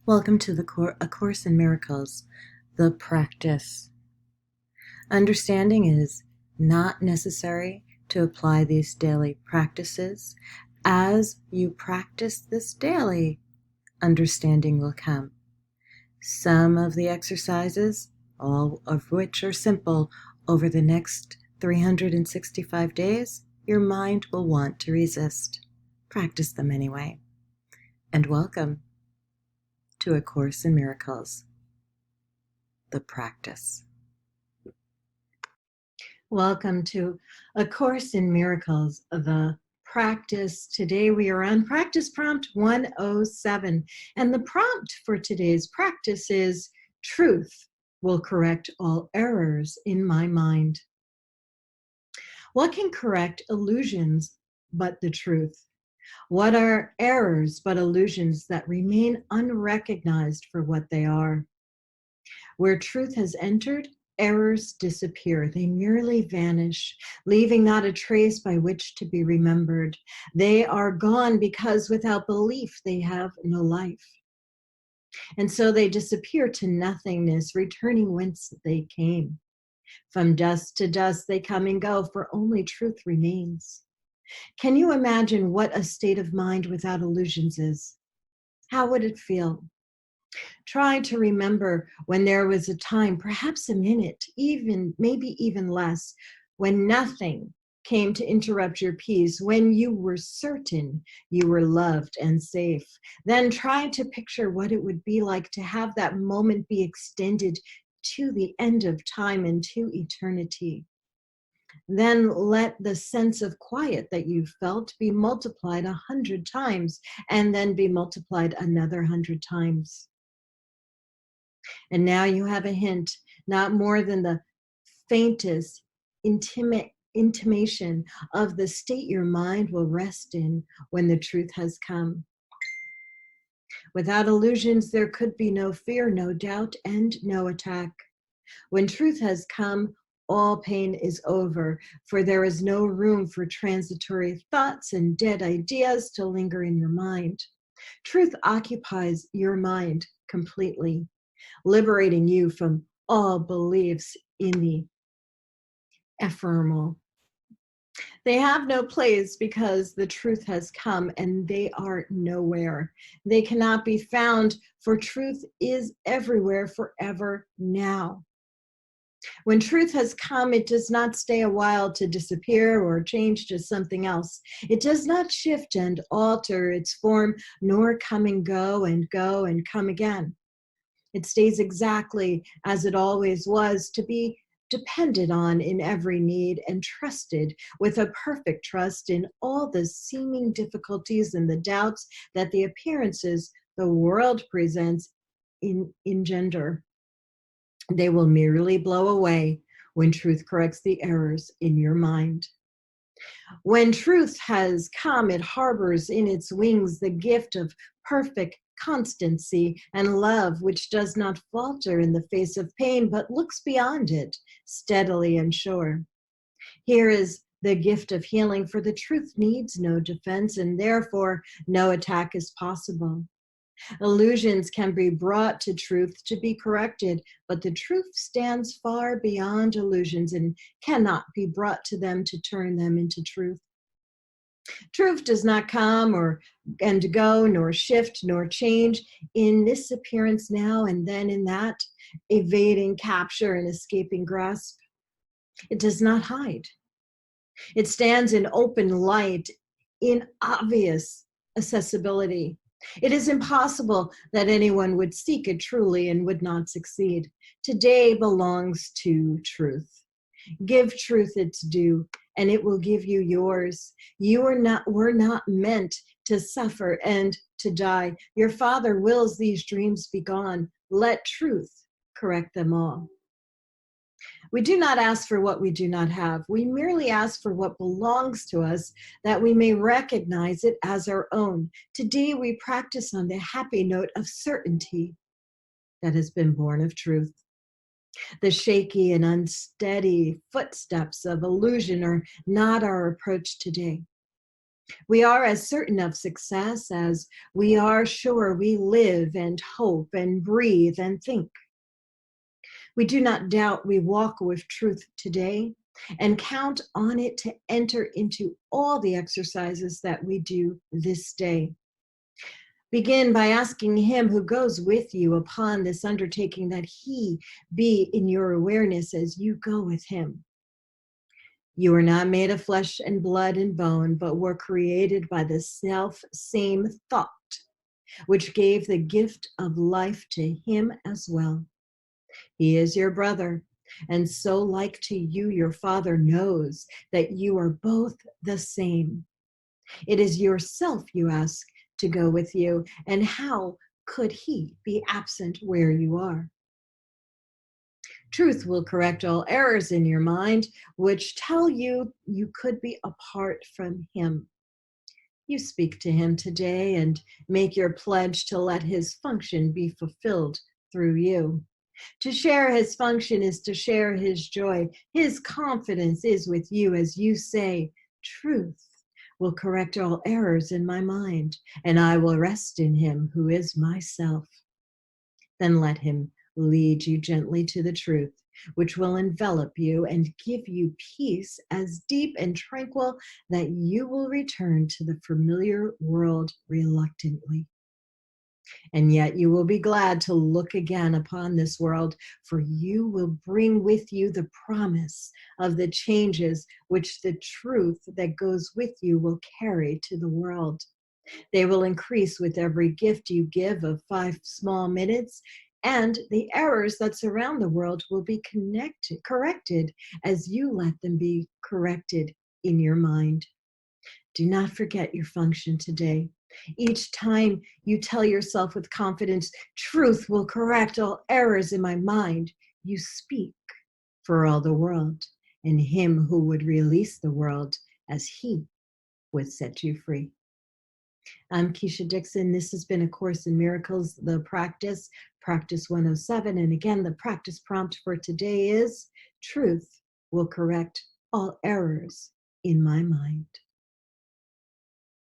Welcome to A Course in Miracles, the practice. Understanding is not necessary to apply these daily practices. As you practice this daily, understanding will come. Some of the exercises, all of which are simple, over the next 365 days, your mind will want to resist. Practice them anyway. And welcome to A Course in Miracles, the practice. Welcome to A Course in Miracles, the practice. Today we are on practice prompt 107, and the prompt for today's practice is truth will correct all errors in my mind. What can correct illusions but the truth? What are errors but illusions that remain unrecognized for what they are? Where truth has entered, errors disappear. They merely vanish, leaving not a trace by which to be remembered. They are gone because without belief they have no life. And so they disappear to nothingness, returning whence they came. From dust to dust they come and go, for only truth remains. Can you imagine what a state of mind without illusions is? How would it feel? Try to remember when there was a time, perhaps a minute, maybe even less, when nothing came to interrupt your peace, when you were certain you were loved and safe. Then try to picture what it would be like to have that moment be extended to the end of time and to eternity. Then let the sense of quiet that you felt be multiplied 100 times and then be multiplied another 100 times. And now you have a hint, not more than the faintest intimation of the state your mind will rest in when the truth has come. Without illusions, there could be no fear, no doubt, and no attack. When truth has come, all pain is over, for there is no room for transitory thoughts and dead ideas to linger in your mind. Truth occupies your mind completely, liberating you from all beliefs in the ephemeral. They have no place because the truth has come and they are nowhere. They cannot be found, for truth is everywhere, forever, now. When truth has come, it does not stay a while to disappear or change to something else. It does not shift and alter its form, nor come and come again. It stays exactly as it always was, to be depended on in every need and trusted with a perfect trust in all the seeming difficulties and the doubts that the appearances the world presents engender. They will merely blow away when truth corrects the errors in your mind. When truth has come, it harbors in its wings the gift of perfect constancy and love, which does not falter in the face of pain, but looks beyond it, steadily and sure. Here is the gift of healing, for the truth needs no defense, and therefore no attack is possible. Illusions can be brought to truth to be corrected, but the truth stands far beyond illusions and cannot be brought to them to turn them into truth. Truth does not come and go, nor shift, nor change in this appearance now and then in that, evading capture and escaping grasp. It does not hide. It stands in open light, in obvious accessibility. It is impossible that anyone would seek it truly and would not succeed. Today belongs to truth. Give truth its due, and it will give you yours. Were not meant to suffer and to die. Your Father wills these dreams be gone. Let truth correct them all. We do not ask for what we do not have. We merely ask for what belongs to us, that we may recognize it as our own. Today we practice on the happy note of certainty that has been born of truth. The shaky and unsteady footsteps of illusion are not our approach today. We are as certain of success as we are sure we live and hope and breathe and think. We do not doubt we walk with truth today and count on it to enter into all the exercises that we do this day. Begin by asking Him who goes with you upon this undertaking that He be in your awareness as you go with Him. You are not made of flesh and blood and bone, but were created by the self same thought, which gave the gift of life to Him as well. He is your brother, and so like to you, your Father knows that you are both the same. It is yourself you ask to go with you, and how could He be absent where you are? Truth will correct all errors in your mind, which tell you you could be apart from Him. You speak to Him today and make your pledge to let His function be fulfilled through you. To share His function is to share His joy. His confidence is with you as you say, truth will correct all errors in my mind, and I will rest in Him who is myself. Then let Him lead you gently to the truth, which will envelop you and give you peace as deep and tranquil that you will return to the familiar world reluctantly. And yet you will be glad to look again upon this world, for you will bring with you the promise of the changes which the truth that goes with you will carry to the world. They will increase with every gift you give of 5 small minutes, and the errors that surround the world will be corrected as you let them be corrected in your mind. Do not forget your function today. Each time you tell yourself with confidence, truth will correct all errors in my mind, you speak for all the world and Him who would release the world as He would set you free. I'm Keisha Dixon. This has been A Course in Miracles, the Practice 107. And again, the practice prompt for today is truth will correct all errors in my mind.